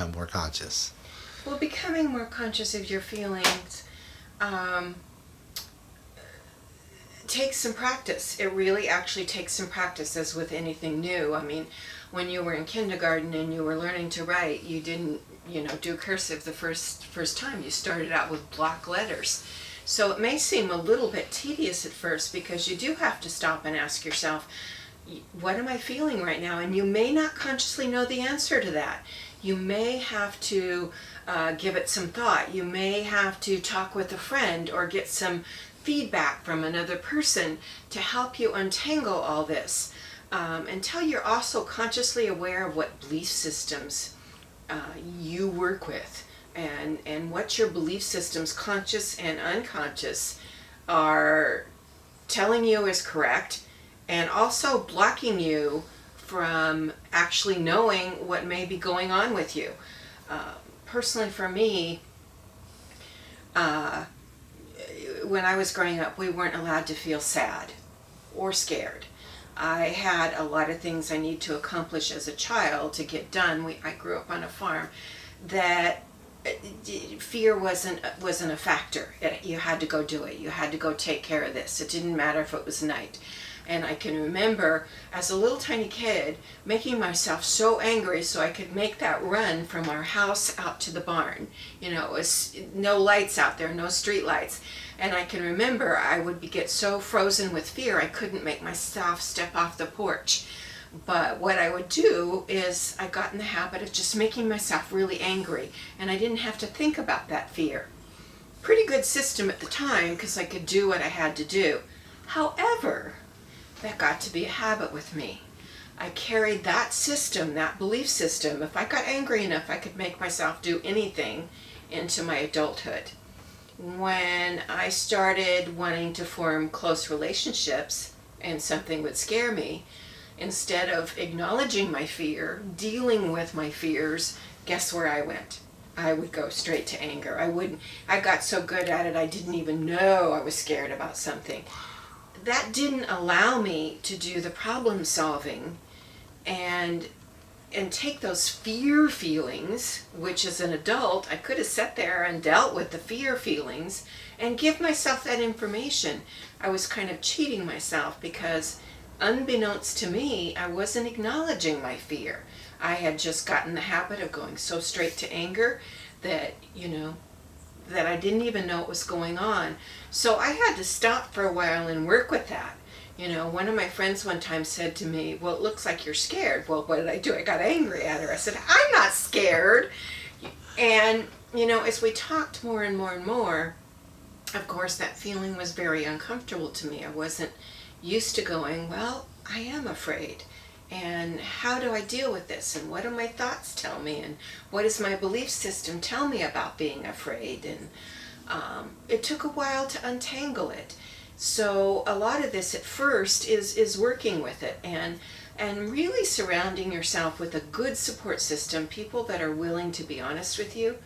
become more conscious? Well, becoming more conscious of your feelings takes some practice. It really actually takes some practice, as with anything new. I mean, when you were in kindergarten and you were learning to write, you didn't, do cursive the first time. You started out with block letters. So it may seem a little bit tedious at first because you do have to stop and ask yourself, what am I feeling right now? And you may not consciously know the answer to that. You may have to give it some thought. You may have to talk with a friend or get some feedback from another person to help you untangle all this, until you're also consciously aware of what belief systems you work with, and what your belief systems, conscious and unconscious, are telling you is correct, and also blocking you from actually knowing what may be going on with you. Personally, for me, when I was growing up, we weren't allowed to feel sad or scared. I had a lot of things I need to accomplish as a child to get done. I grew up on a farm that fear wasn't a factor. You had to go do it. You had to go take care of this. It didn't matter if it was night. And I can remember as a little tiny kid making myself so angry so I could make that run from our house out to the barn. It was no lights out there, no street lights. And I can remember I would get so frozen with fear I couldn't make myself step off the porch. But what I would do is I got in the habit of just making myself really angry, and I didn't have to think about that fear. Pretty good system at the time because I could do what I had to do. However, that got to be a habit with me. I carried that system, that belief system. If I got angry enough, I could make myself do anything into my adulthood. When I started wanting to form close relationships and something would scare me, instead of acknowledging my fear, dealing with my fears, guess where I went? I would go straight to anger. I got so good at it I didn't even know I was scared about something. That didn't allow me to do the problem solving and take those fear feelings, which as an adult I could have sat there and dealt with the fear feelings and give myself that information. I was kind of cheating myself because unbeknownst to me, I wasn't acknowledging my fear. I had just gotten the habit of going so straight to anger that, that I didn't even know what was going on. So I had to stop for a while and work with that. One of my friends one time said to me, well, it looks like you're scared. Well, what did I do? I got angry at her. I said, I'm not scared. And, as we talked more and more and more, of course, that feeling was very uncomfortable to me. I wasn't used to going, well, I am afraid. And how do I deal with this? And what do my thoughts tell me? And what does my belief system tell me about being afraid? And it took a while to untangle it. So a lot of this at first is working with it and really surrounding yourself with a good support system, people that are willing to be honest with you,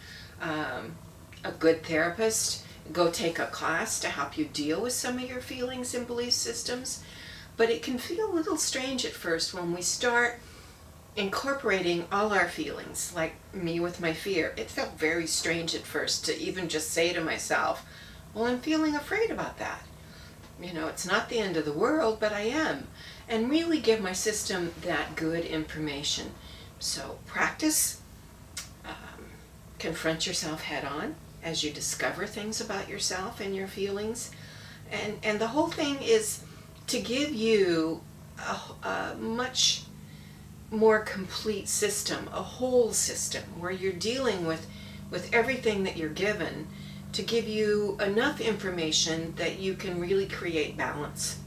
a good therapist. Go take a class to help you deal with some of your feelings and belief systems. But it can feel a little strange at first when we start incorporating all our feelings, like me with my fear. It felt very strange at first to even just say to myself, well, I'm feeling afraid about that. It's not the end of the world, but I am. And really give my system that good information. So practice, confront yourself head on as you discover things about yourself and your feelings. And the whole thing is to give you a much more complete system, a whole system, where you're dealing with everything that you're given to give you enough information that you can really create balance.